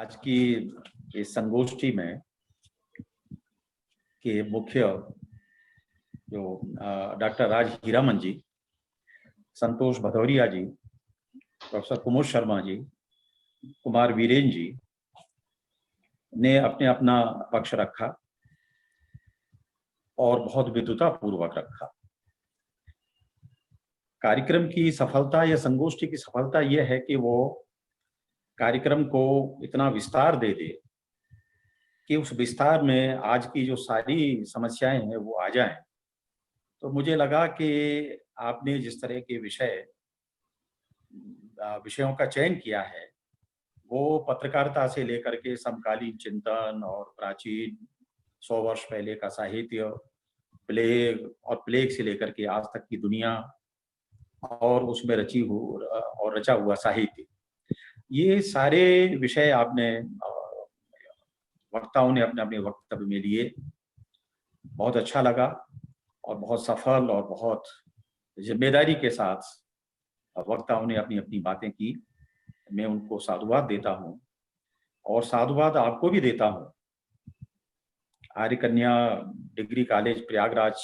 आज की इस संगोष्ठी में के मुख्य जो डॉक्टर राज हीरामन जी, संतोष भदौरिया जी, प्रोफेसर कुमुद शर्मा जी, कुमार वीरेन जी ने अपने अपना पक्ष रखा और बहुत विद्वता पूर्वक रखा। कार्यक्रम की सफलता या संगोष्ठी की सफलता यह है कि वो कार्यक्रम को इतना विस्तार दे दे कि उस विस्तार में आज की जो सारी समस्याएं हैं वो आ जाएं। तो मुझे लगा कि आपने जिस तरह के विषयों का चयन किया है वो पत्रकारिता से लेकर के समकालीन चिंतन और प्राचीन 100 वर्ष पहले का साहित्य, प्लेग और प्लेग से लेकर के आज तक की दुनिया और उसमें रचा हुआ साहित्य, ये सारे विषय आपने वक्ताओं ने अपने अपने वक्तव्य में लिए। बहुत अच्छा लगा और बहुत सफल और बहुत जिम्मेदारी के साथ वक्ताओं ने अपनी अपनी बातें की। मैं उनको साधुवाद देता हूं और साधुवाद आपको भी देता हूं। आर्य कन्या डिग्री कॉलेज प्रयागराज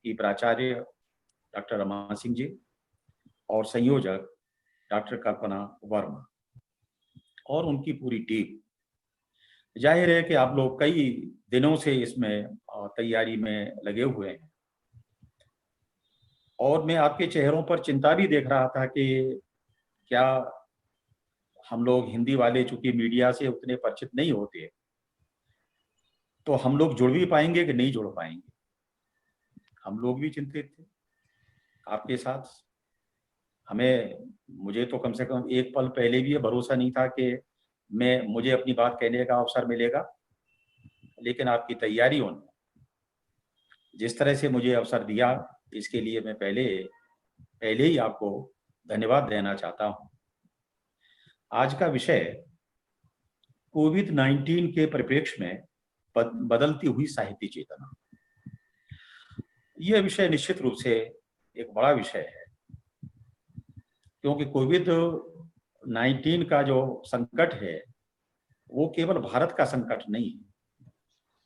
की प्राचार्य डॉक्टर रमा सिंह जी और संयोजक डॉक्टर कल्पना वर्मा और उनकी पूरी टीम। जाहिर है कि आप लोग कई दिनों से इसमें तैयारी में लगे हुए हैं और मैं आपके चेहरों पर चिंता भी देख रहा था कि क्या हम लोग हिंदी वाले चूंकि मीडिया से उतने परिचित नहीं होते तो हम लोग जुड़ भी पाएंगे कि नहीं जुड़ पाएंगे। हम लोग भी चिंतित थे आपके साथ। मुझे तो कम से कम एक पल पहले भी ये भरोसा नहीं था कि मुझे अपनी बात कहने का अवसर मिलेगा, लेकिन आपकी तैयारियों ने जिस तरह से मुझे अवसर दिया इसके लिए मैं पहले ही आपको धन्यवाद देना चाहता हूं। आज का विषय कोविड-19 के परिप्रेक्ष्य में बदलती हुई साहित्य चेतना। यह विषय निश्चित रूप से एक बड़ा विषय है क्योंकि कोविड-19 का जो संकट है वो केवल भारत का संकट नहीं है,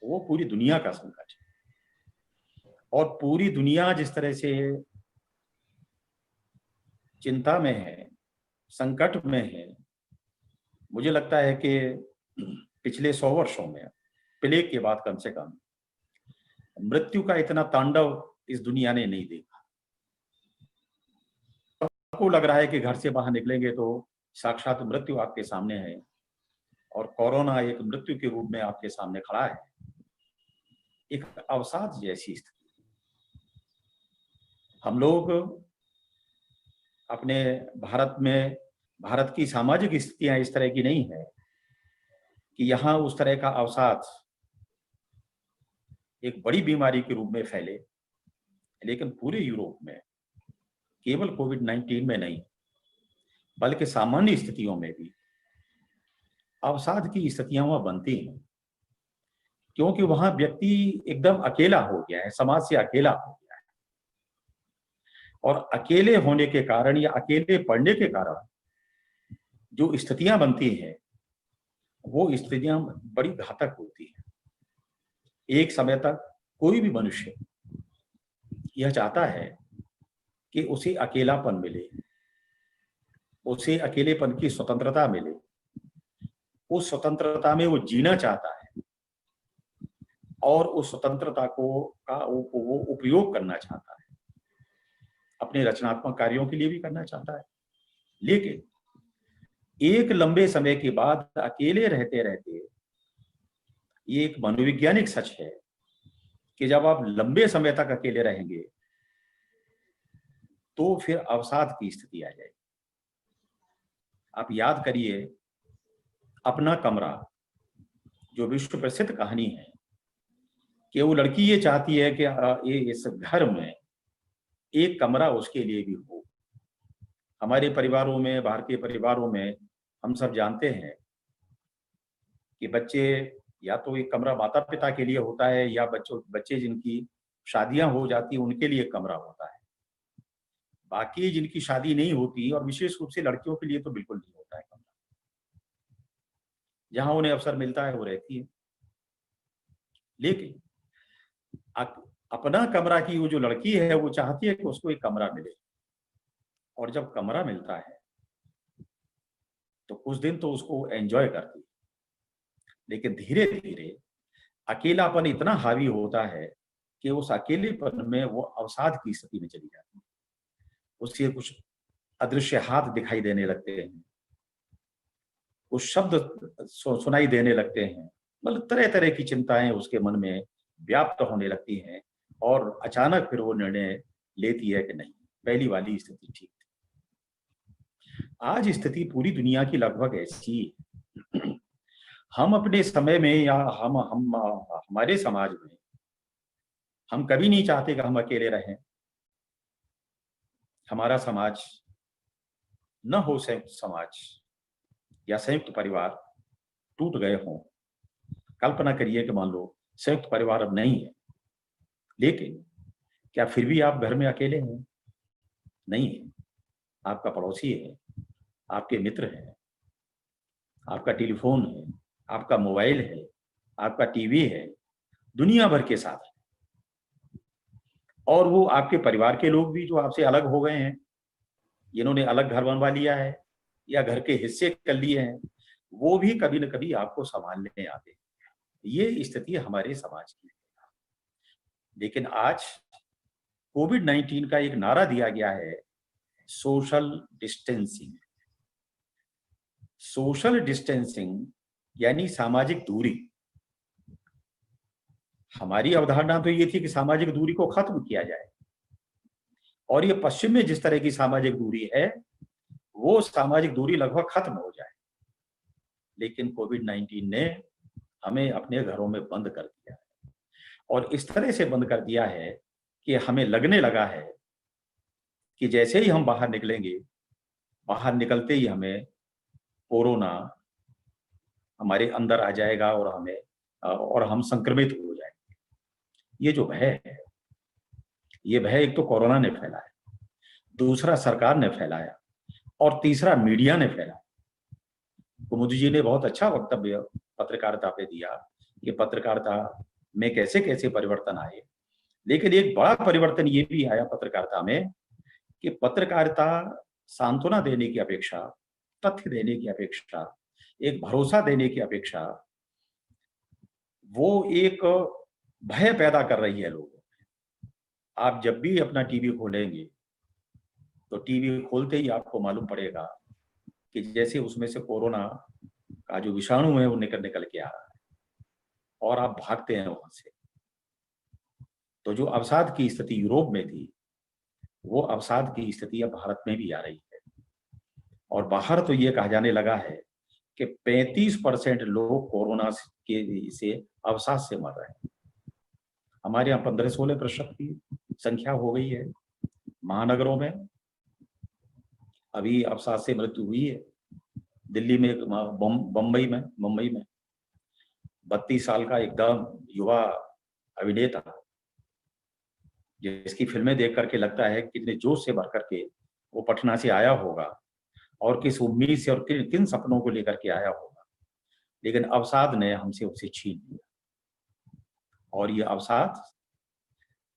वो पूरी दुनिया का संकट है। और पूरी दुनिया जिस तरह से चिंता में है, संकट में है, मुझे लगता है कि पिछले 100 वर्षों में प्लेग के बाद कम से कम मृत्यु का इतना तांडव इस दुनिया ने नहीं देखा। आपको लग रहा है कि घर से बाहर निकलेंगे तो साक्षात मृत्यु आपके सामने है और कोरोना एक मृत्यु के रूप में आपके सामने खड़ा है, एक अवसाद जैसी स्थिति। हम लोग अपने भारत की सामाजिक स्थितियां इस तरह की नहीं है कि यहाँ उस तरह का अवसाद एक बड़ी बीमारी के रूप में फैले, लेकिन पूरे यूरोप में केवल कोविड-19 में नहीं बल्कि सामान्य स्थितियों में भी अवसाद की स्थितियां वहां बनती हैं क्योंकि वहां व्यक्ति एकदम अकेला हो गया है, समाज से अकेला हो गया है। और अकेले होने के कारण या अकेले पड़ने के कारण जो स्थितियां बनती हैं वो स्थितियां बड़ी घातक होती हैं। एक समय तक कोई भी मनुष्य यह चाहता है कि उसे अकेलापन मिले, उसे अकेलेपन की स्वतंत्रता मिले, उस स्वतंत्रता में वो जीना चाहता है और उस स्वतंत्रता वो उपयोग करना चाहता है, अपने रचनात्मक कार्यों के लिए भी करना चाहता है। लेकिन एक लंबे समय के बाद अकेले रहते रहते ये एक मनोवैज्ञानिक सच है कि जब आप लंबे समय तक अकेले रहेंगे तो फिर अवसाद की स्थिति आ जाएगी। आप याद करिए अपना कमरा, जो विश्व प्रसिद्ध कहानी है कि वो लड़की ये चाहती है कि इस घर में एक कमरा उसके लिए भी हो। हमारे परिवारों में, भारतीय परिवारों में हम सब जानते हैं कि बच्चे या तो एक कमरा माता पिता के लिए होता है या बच्चे जिनकी शादियां हो जाती हैं उनके लिए एक कमरा होता है। बाकी जिनकी शादी नहीं होती और विशेष रूप से लड़कियों के लिए तो बिल्कुल नहीं होता है कमरा। जहां उन्हें अवसर मिलता है वो रहती है। लेकिन अपना कमरा की वो जो लड़की है वो चाहती है कि उसको एक कमरा मिले, और जब कमरा मिलता है तो कुछ दिन तो उसको एंजॉय करती है, लेकिन धीरे धीरे अकेलापन इतना हावी होता है कि उस अकेलेपन में वो अवसाद की स्थिति में चली जाती है। उसके कुछ अदृश्य हाथ दिखाई देने लगते हैं, कुछ शब्द सुनाई देने लगते हैं, मतलब तरह तरह की चिंताएं उसके मन में व्याप्त होने लगती हैं, और अचानक फिर वो निर्णय लेती है कि नहीं, पहली वाली स्थिति ठीक थी। आज स्थिति पूरी दुनिया की लगभग ऐसी है। हम अपने समय में या हम हमारे समाज में हम कभी नहीं चाहते कि हम अकेले रहें। हमारा समाज न हो संयुक्त समाज या संयुक्त परिवार टूट गए हों। कल्पना करिए कि मान लो संयुक्त परिवार अब नहीं है, लेकिन क्या फिर भी आप घर में अकेले हैं? नहीं है। आपका पड़ोसी है, आपके मित्र हैं, आपका टेलीफोन है, आपका मोबाइल है, आपका टीवी है, दुनिया भर के साथ है। और वो आपके परिवार के लोग भी जो आपसे अलग हो गए हैं, जिन्होंने अलग घर बनवा लिया है या घर के हिस्से कर लिए हैं, वो भी कभी न कभी आपको संभालने आते हैं। ये स्थिति हमारे समाज की है। लेकिन आज कोविड-19 का एक नारा दिया गया है, सोशल डिस्टेंसिंग। सोशल डिस्टेंसिंग यानी सामाजिक दूरी। हमारी अवधारणा तो ये थी कि सामाजिक दूरी को खत्म किया जाए, और ये पश्चिम में जिस तरह की सामाजिक दूरी है वो सामाजिक दूरी लगभग खत्म हो जाए। लेकिन कोविड-19 ने हमें अपने घरों में बंद कर दिया है, और इस तरह से बंद कर दिया है कि हमें लगने लगा है कि जैसे ही हम बाहर निकलेंगे, बाहर निकलते ही हमें कोरोना हमारे अंदर आ जाएगा और और हम संक्रमित हो जाएंगे। ये जो भय है, ये भय एक तो कोरोना ने फैलाया, दूसरा सरकार ने फैलाया, और तीसरा मीडिया ने फैलाया। कुमुद जी ने बहुत अच्छा वक्तव्य पत्रकारिता पे दिया कि पत्रकारिता में कैसे कैसे परिवर्तन आए। लेकिन एक बड़ा परिवर्तन ये भी आया पत्रकारिता में कि पत्रकारिता सांत्वना देने की अपेक्षा, तथ्य देने की अपेक्षा, एक भरोसा देने की अपेक्षा, वो एक भय पैदा कर रही है लोगों में। आप जब भी अपना टीवी खोलेंगे तो टीवी खोलते ही आपको मालूम पड़ेगा कि जैसे उसमें से कोरोना का जो विषाणु है वो निकल निकल के आ रहा है, और आप भागते हैं वहां से। तो जो अवसाद की स्थिति यूरोप में थी, वो अवसाद की स्थिति अब भारत में भी आ रही है। और बाहर तो ये कहा जाने लगा है कि 35% लोग कोरोना के से अवसाद से मर रहे हैं। हमारे यहाँ 15-16% की संख्या हो गई है। महानगरों में अभी अवसाद से मृत्यु हुई है। दिल्ली में, मुंबई में 32 साल का एकदम युवा अभिनेता, जिसकी फिल्में देख करके लगता है कितने जोश से भर करके वो पटना से आया होगा, और किस उम्मीद से और किन किन सपनों को लेकर के आया होगा, लेकिन अवसाद ने हमसे उसे छीन लिया। और ये अवसाद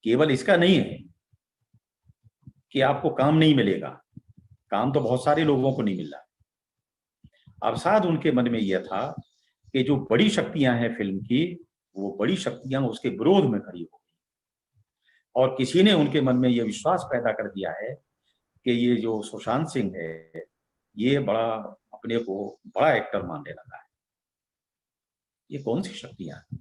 केवल इसका नहीं है कि आपको काम नहीं मिलेगा, काम तो बहुत सारे लोगों को नहीं मिल रहा। अवसाद उनके मन में यह था कि जो बड़ी शक्तियां हैं फिल्म की, वो बड़ी शक्तियां उसके विरोध में खड़ी हो गई, और किसी ने उनके मन में यह विश्वास पैदा कर दिया है कि ये जो सुशांत सिंह है, ये बड़ा अपने को बड़ा एक्टर मानने लगा है। ये कौन सी शक्तियां हैं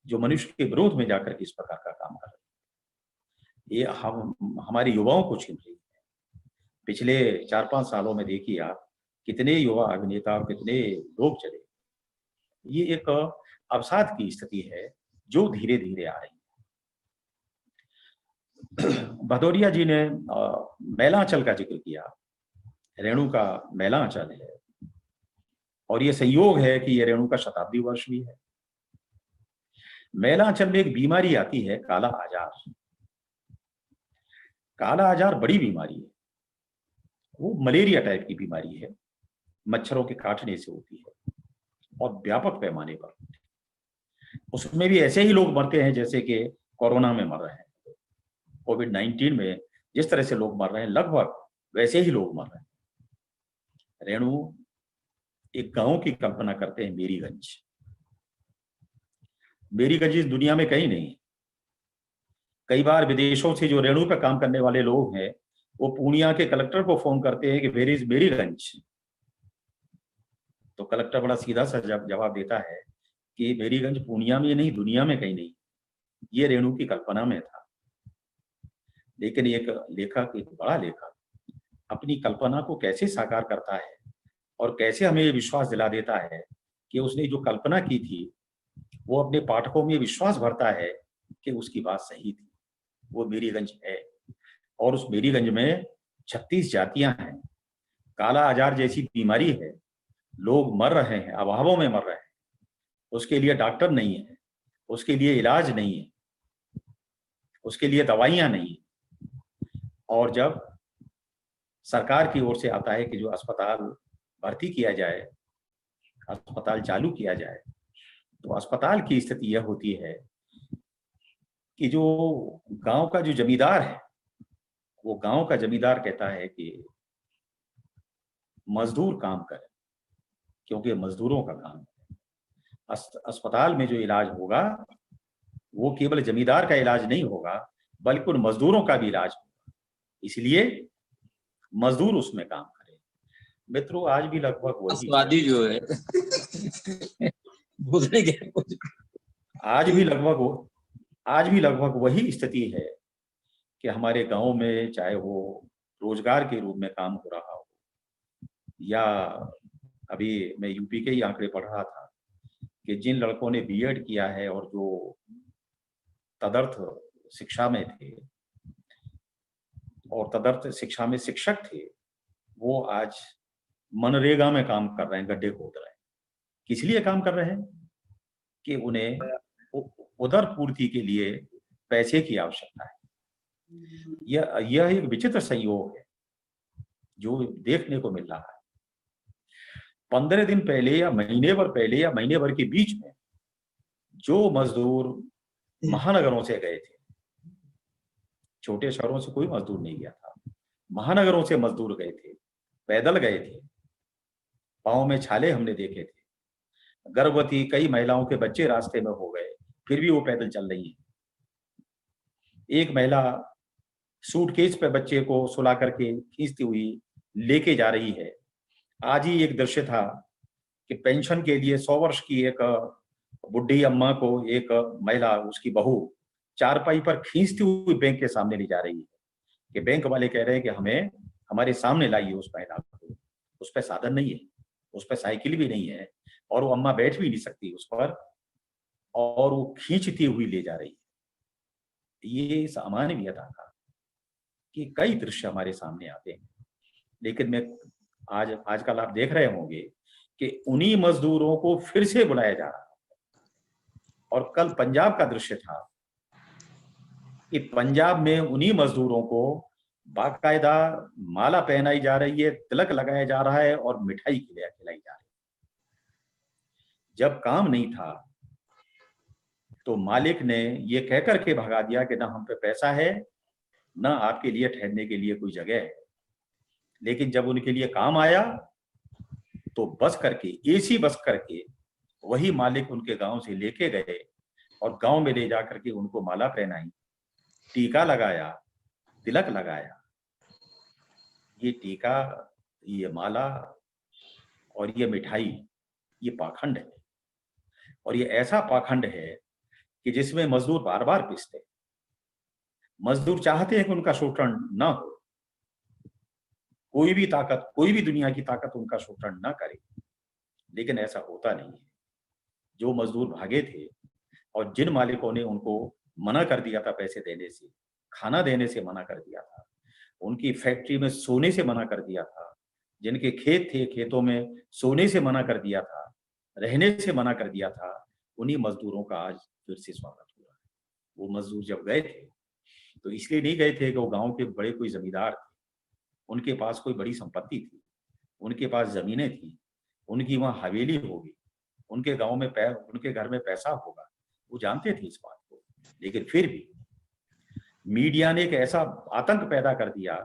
जो मनुष्य के विरोध में जाकर के इस प्रकार का काम कर रही है? ये हम हमारे युवाओं को छीन रही है। पिछले 4-5 सालों में देखिए आप, कितने युवा अभिनेता और कितने लोग चले। ये एक अवसाद की स्थिति है जो धीरे धीरे आ रही है। भदौरिया जी ने मैलांचल का जिक्र किया। रेणु का मैलांचल है, और ये संयोग है कि ये रेणु का शताब्दी वर्ष भी है। मैलांचल में एक बीमारी आती है, काला आजार। काला आजार बड़ी बीमारी है। वो मलेरिया टाइप की बीमारी है, मच्छरों के काटने से होती है। और व्यापक पैमाने पर। उसमें भी ऐसे ही लोग मरते हैं जैसे कि कोरोना में मर रहे हैं। कोविड-19 में जिस तरह से लोग मर रहे हैं, लगभग वैसे ही लोग मर रहे हैं। रेणु एक गांव की कल्पना करते हैं, मेरीगंज। मेरीगंज इस दुनिया में कहीं नहीं। कई बार विदेशों से जो रेणु पे काम करने वाले लोग हैं, वो पूर्णिया के कलेक्टर को फोन करते हैं कि वेयर इज मेरीगंज। तो कलेक्टर बड़ा सीधा सा जवाब देता है कि मेरीगंज पूर्णिया में नहीं, दुनिया में कहीं नहीं, ये रेणु की कल्पना में था। लेकिन एक लेखक, एक बड़ा लेखक अपनी कल्पना को कैसे साकार करता है और कैसे हमें विश्वास दिला देता है कि उसने जो कल्पना की थी वो अपने पाठकों में विश्वास भरता है कि उसकी बात सही थी। वो मेरीगंज है, और उस मेरीगंज में 36 जातियां हैं। काला आजार जैसी बीमारी है, लोग मर रहे हैं, अभावों में मर रहे हैं। उसके लिए डॉक्टर नहीं है, उसके लिए इलाज नहीं है, उसके लिए दवाइयां नहीं है। और जब सरकार की ओर से आता है कि जो अस्पताल भर्ती किया जाए, अस्पताल चालू किया जाए, तो अस्पताल की स्थिति यह होती है कि जो गांव का जो जमींदार है, वो गांव का जमींदार कहता है कि मजदूर काम करें, क्योंकि मजदूरों का काम है। अस्पताल में जो इलाज होगा वो केवल जमींदार का इलाज नहीं होगा, बल्कि उन मजदूरों का भी इलाज होगा। इसलिए मजदूर उसमें काम करें। मित्रों, आज भी लगभग वही स्वादी जो है बोलने के आज भी लगभग वही स्थिति है कि हमारे गांव में, चाहे वो रोजगार के रूप में काम हो रहा हो, या अभी मैं यूपी के ही आंकड़े पढ़ रहा था कि जिन लड़कों ने बीएड किया है और जो तदर्थ शिक्षा में थे और तदर्थ शिक्षा में शिक्षक थे, वो आज मनरेगा में काम कर रहे हैं, गड्ढे खोद रहे हैं। किस लिए काम कर रहे हैं? कि उन्हें उदर पूर्ति के लिए पैसे की आवश्यकता है। यह एक विचित्र संयोग है जो देखने को मिल रहा है। 15 दिन पहले या महीने भर पहले या महीने भर के बीच में जो मजदूर महानगरों से गए थे, छोटे शहरों से कोई मजदूर नहीं गया था, महानगरों से मजदूर गए थे, पैदल गए थे, पांव में छाले हमने देखे थे, गर्भवती कई महिलाओं के बच्चे रास्ते में हो गए, फिर भी वो पैदल चल रही है। एक महिला सूटकेस पे बच्चे को सुला करके खींचती हुई लेके जा रही है। आज ही एक दृश्य था कि पेंशन के लिए 100 वर्ष की एक बुढ़ी अम्मा को एक महिला, उसकी बहू, चारपाई पर खींचती हुई बैंक के सामने ले जा रही है कि बैंक वाले कह रहे हैं कि हमें हमारे सामने लाइए उस महिला को। उस पर साधन नहीं है, उस पर साइकिल भी नहीं है, और वो अम्मा बैठ भी नहीं सकती उस पर, और वो खींचती हुई ले जा रही है। ये सामान्यता था कि कई दृश्य हमारे सामने आते हैं। लेकिन मैं आजकल आप देख रहे होंगे कि उन्हीं मजदूरों को फिर से बुलाया जा रहा है। और कल पंजाब का दृश्य था कि पंजाब में उन्हीं मजदूरों को बाकायदा माला पहनाई जा रही है, तिलक लगाया जा रहा है और मिठाई खिलाई जा रही है। जब काम नहीं था तो मालिक ने ये कहकर के भगा दिया कि ना हम पे पैसा है, ना आपके लिए ठहरने के लिए कोई जगह है। लेकिन जब उनके लिए काम आया तो बस करके, एसी बस करके वही मालिक उनके गांव से लेके गए और गांव में ले जाकर के उनको माला पहनाई, टीका लगाया, तिलक लगाया। ये टीका, ये माला और ये मिठाई, ये पाखंड है। और ये ऐसा पाखंड है कि जिसमें मजदूर बार बार पिसते। मजदूर चाहते हैं कि उनका शोषण ना हो, कोई भी ताकत, कोई भी दुनिया की ताकत उनका शोषण ना करे, लेकिन ऐसा होता नहीं है। जो मजदूर भागे थे और जिन मालिकों ने उनको मना कर दिया था पैसे देने से, खाना देने से मना कर दिया था, उनकी फैक्ट्री में सोने से मना कर दिया था, जिनके खेत थे खेतों में सोने से मना कर दिया था, रहने से मना कर दिया था, उन्हीं मजदूरों का आज फिर से स्वागत हुआ है। वो मजदूर जब गए थे तो इसलिए नहीं गए थे कि वो गांव के बड़े कोई जमींदार थे, उनके पास कोई बड़ी संपत्ति थी, उनके पास जमीनें थी, उनकी वहां हवेली होगी, उनके गांव में उनके घर में पैसा होगा, वो जानते थे इस बात को, लेकिन फिर भी मीडिया ने एक ऐसा आतंक पैदा कर दिया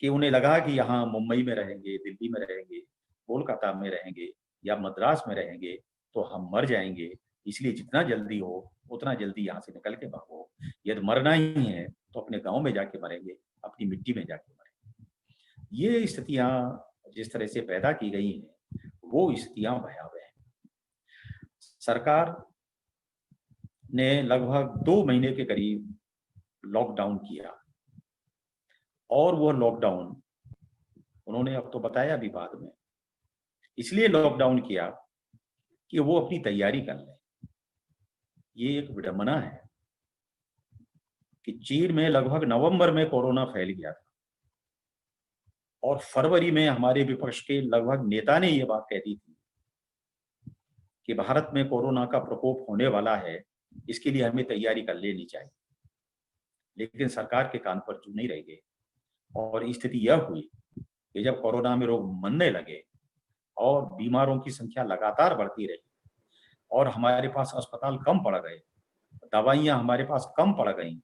कि उन्हें लगा कि यहाँ मुंबई में रहेंगे, दिल्ली में रहेंगे, कोलकाता में रहेंगे या मद्रास में रहेंगे तो हम मर जाएंगे, इसलिए जितना जल्दी हो उतना जल्दी यहाँ से निकल के भागो। यदि मरना ही है तो अपने गांव में जाके मरेंगे, अपनी मिट्टी में जाके मरेंगे। ये स्थितियां जिस तरह से पैदा की गई हैं वो स्थितियां भयावह हैं। सरकार ने लगभग 2 महीने के करीब लॉकडाउन किया, और वो लॉकडाउन उन्होंने अब तो बताया भी बाद में, इसलिए लॉकडाउन किया कि वो अपनी तैयारी कर लें। ये एक विडंबना है कि चीन में लगभग नवंबर में कोरोना फैल गया था और फरवरी में हमारे विपक्ष के लगभग नेता ने ये बात कह दी थी कि भारत में कोरोना का प्रकोप होने वाला है, इसके लिए हमें तैयारी कर लेनी चाहिए। लेकिन सरकार के कान पर जू नहीं रह गए और स्थिति यह हुई कि जब कोरोना में रोग मरने लगे और बीमारों की संख्या लगातार बढ़ती रही और हमारे पास अस्पताल कम पड़ गए, दवाइयां हमारे पास कम पड़ गई,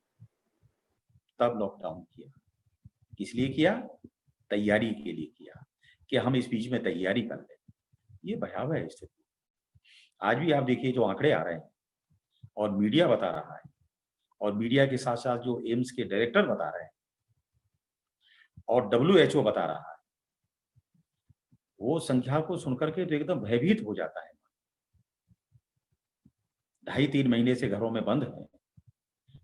तब लॉकडाउन किया। किस लिए किया? तैयारी के लिए किया कि हम इस बीच में तैयारी कर लें। ये भयावह स्थिति। आज भी आप देखिए जो आंकड़े आ रहे हैं और मीडिया बता रहा है, और मीडिया के साथ साथ जो एम्स के डायरेक्टर बता रहे हैं और WHO बता रहा है, वो संख्या को सुनकर के तो एकदम भयभीत हो जाता है। 2.5-3 महीने से घरों में बंद हैं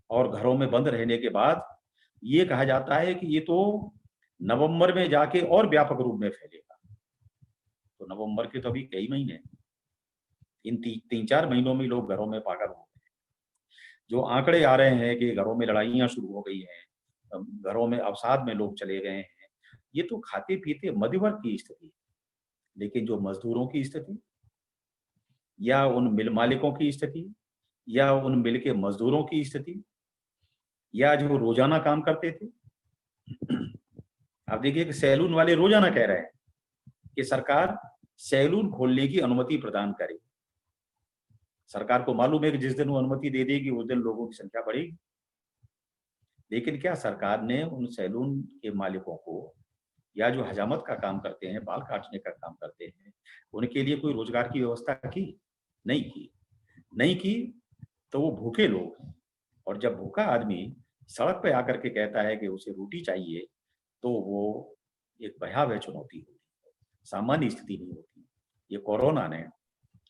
और घरों में बंद रहने के बाद ये कहा जाता है कि ये तो नवंबर में जाके और व्यापक रूप में फैलेगा। तो नवंबर के तो अभी कई महीने हैं, इन 3-4 महीनों में लोग घरों में पागल हो गए। जो आंकड़े आ रहे हैं कि घरों में लड़ाइयां शुरू हो गई हैं, घरों में अवसाद में लोग चले गए हैं, ये तो खाते पीते मध्यवर्ग की स्थिति। लेकिन जो मजदूरों की स्थिति या उन मिल मालिकों की स्थिति या उन मिल के मजदूरों की स्थिति या जो रोजाना काम करते थे, आप देखिए कि सैलून वाले रोजाना कह रहे हैं कि सरकार सैलून खोलने की अनुमति प्रदान करे। सरकार को मालूम है कि जिस दिन वो अनुमति दे देगी उस दिन लोगों की संख्या बढ़ेगी। लेकिन क्या सरकार ने उन सैलून के मालिकों को या जो हजामत का काम करते हैं, बाल काटने का काम करते हैं, उनके लिए कोई रोजगार की व्यवस्था की? नहीं की तो वो भूखे लोग हैं। और जब भूखा आदमी सड़क पे आकर के कहता है कि उसे रोटी चाहिए, तो वो एक भयावह चुनौती होती है, सामान्य स्थिति नहीं होती। ये कोरोना ने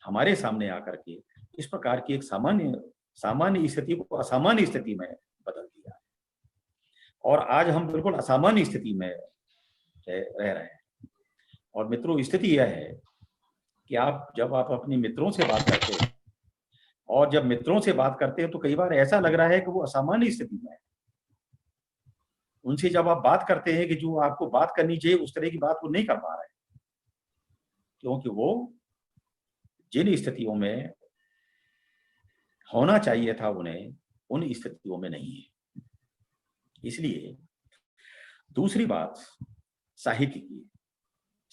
हमारे सामने आकर के इस प्रकार की एक सामान्य स्थिति को असामान्य स्थिति में बदल दिया है और आज हम बिल्कुल असामान्य स्थिति में रह रहे हैं। और मित्रों, स्थिति यह है कि जब आप अपने मित्रों से बात करते हैं और जब मित्रों से बात करते हैं तो कई बार ऐसा लग रहा है कि वो असामान्य स्थिति में है। उनसे जब आप बात करते हैं कि जो आपको बात करनी चाहिए उस तरह की बात वो नहीं कर पा रहे, क्योंकि वो जिन स्थितियों में होना चाहिए था उन्हें, उन स्थितियों में नहीं है। इसलिए दूसरी बात साहित्य की।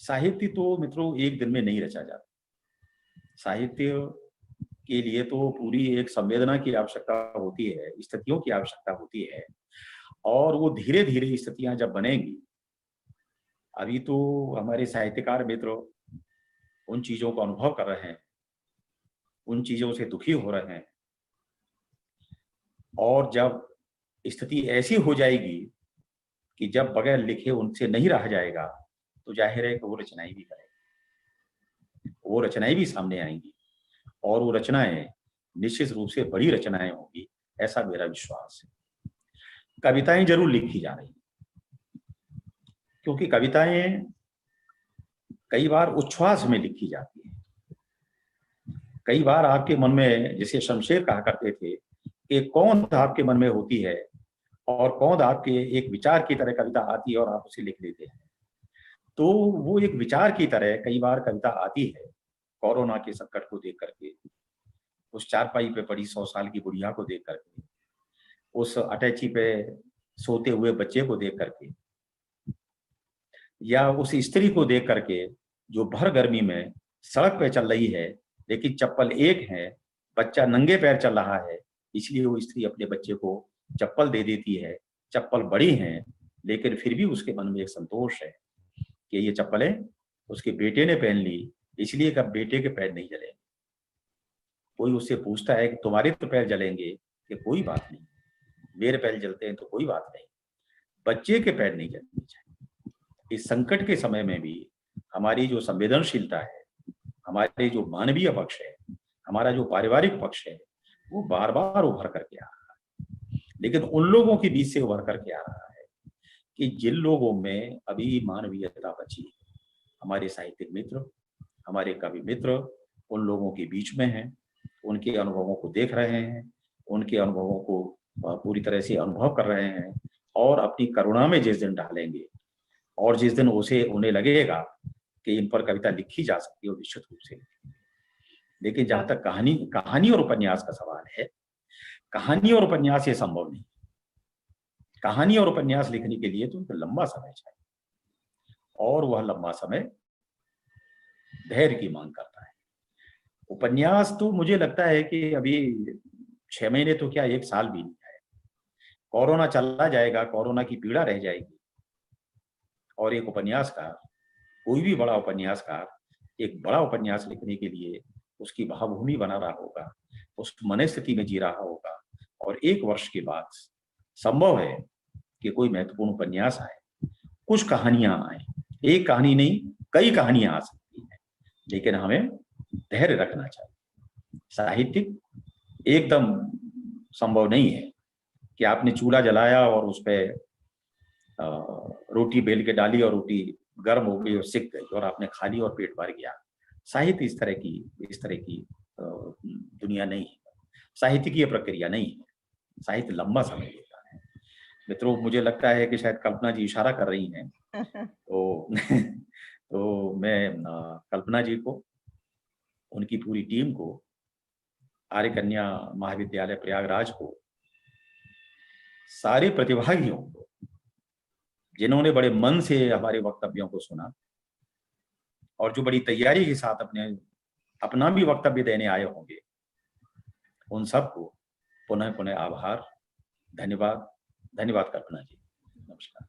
साहित्य तो मित्रों एक दिन में नहीं रचा जाता। साहित्य के लिए तो पूरी एक संवेदना की आवश्यकता होती है, स्थितियों की आवश्यकता होती है, और वो धीरे धीरे स्थितियां जब बनेंगी। अभी तो हमारे साहित्यकार मित्र उन चीजों को अनुभव कर रहे हैं, उन चीजों से दुखी हो रहे हैं, और जब स्थिति ऐसी हो जाएगी कि जब बगैर लिखे उनसे नहीं रहा जाएगा, तो जाहिर है कि वो रचनाएं भी करेंगे, वो रचनाएं भी सामने आएंगी और वो रचनाएं निश्चित रूप से बड़ी रचनाएं होंगी, ऐसा मेरा विश्वास है। कविताएं जरूर लिखी जा रही हैं, क्योंकि कविताएं कई बार उच्छ्वास में लिखी जाती हैं। कई बार आपके मन में, जैसे शमशेर कहा करते थे कि कौन आपके मन में होती है और कौन आपके एक विचार की तरह कविता आती है और आप उसे लिख लेते हैं। तो वो एक विचार की तरह कई बार कविता आती है कोरोना के संकट को देख करके, उस चारपाई पे पड़ी 100 साल की बुढ़िया को देख करके, उस अटैची पे सोते हुए बच्चे को देख करके, या उस स्त्री को देख करके जो भर गर्मी में सड़क पे चल रही है लेकिन चप्पल एक है, बच्चा नंगे पैर चल रहा है, इसलिए वो स्त्री अपने बच्चे को चप्पल दे देती है। चप्पल बड़ी है, लेकिन फिर भी उसके मन में एक संतोष है कि ये चप्पलें उसके बेटे ने पहन ली, इसलिए कि अब बेटे के पैर नहीं जलेंगे। कोई उससे पूछता है कि तुम्हारे तो पैर जलेंगे, कि कोई बात नहीं, मेरे पैर जलते हैं तो कोई बात नहीं, बच्चे के पैर नहीं जलने चाहिए। इस संकट के समय में भी हमारी जो संवेदनशीलता है, हमारे जो मानवीय पक्ष है, हमारा जो पारिवारिक पक्ष है, वो बार बार उभर करके आ रहा है। लेकिन उन लोगों के बीच से उभर करके आ रहा है कि जिन लोगों में अभी मानवीयता बची है, हमारे साहित्यिक मित्र, हमारे कवि मित्र उन लोगों के बीच में हैं, उनके अनुभवों को देख रहे हैं, उनके अनुभवों को पूरी तरह से अनुभव कर रहे हैं, और अपनी करुणा में जिस दिन डालेंगे और जिस दिन उसे उन्हें लगेगा कि इन पर कविता लिखी जा सकती है, वो निश्चित रूप से। लेकिन जहां तक कहानी और उपन्यास का सवाल है, कहानी और उपन्यास ये संभव नहीं। कहानी और उपन्यास लिखने के लिए तो एक लंबा समय चाहिए, और वह लंबा समय धैर्य की मांग करता है। उपन्यास तो मुझे लगता है कि अभी 6 महीने तो क्या, 1 साल भी नहीं है। कोरोना चला जाएगा, कोरोना की पीड़ा रह जाएगी, और एक उपन्यासकार, कोई भी बड़ा उपन्यासकार एक बड़ा उपन्यास लिखने के लिए उसकी भावभूमि बना रहा होगा, उस मनस्थिति में जी रहा होगा, और 1 वर्ष के बाद संभव है कि कोई महत्वपूर्ण उपन्यास आए, कुछ कहानियां आए, एक कहानी नहीं कई कहानियां आ सकती हैं, लेकिन हमें धैर्य रखना चाहिए। साहित्यिक एकदम संभव नहीं है कि आपने चूल्हा जलाया और उस पर रोटी बेल के डाली और रोटी गर्म हो गई और सिक गई और आपने खा ली और पेट भर गया। साहित्य इस तरह की दुनिया नहीं है, साहित्य की यह प्रक्रिया नहीं है। साहित्य लंबा समय लेता है। मित्रों, मुझे लगता है कि शायद कल्पना जी इशारा कर रही हैं, तो तो मैं कल्पना जी को, उनकी पूरी टीम को, आर्य कन्या महाविद्यालय प्रयागराज को, सारे प्रतिभागियों को, जिन्होंने बड़े मन से हमारे वक्तव्यों को सुना और जो बड़ी तैयारी के साथ अपना भी वक्तव्य देने आए होंगे, उन सबको पुनः पुनः आभार, धन्यवाद। धन्यवाद कल्पना जी, नमस्कार।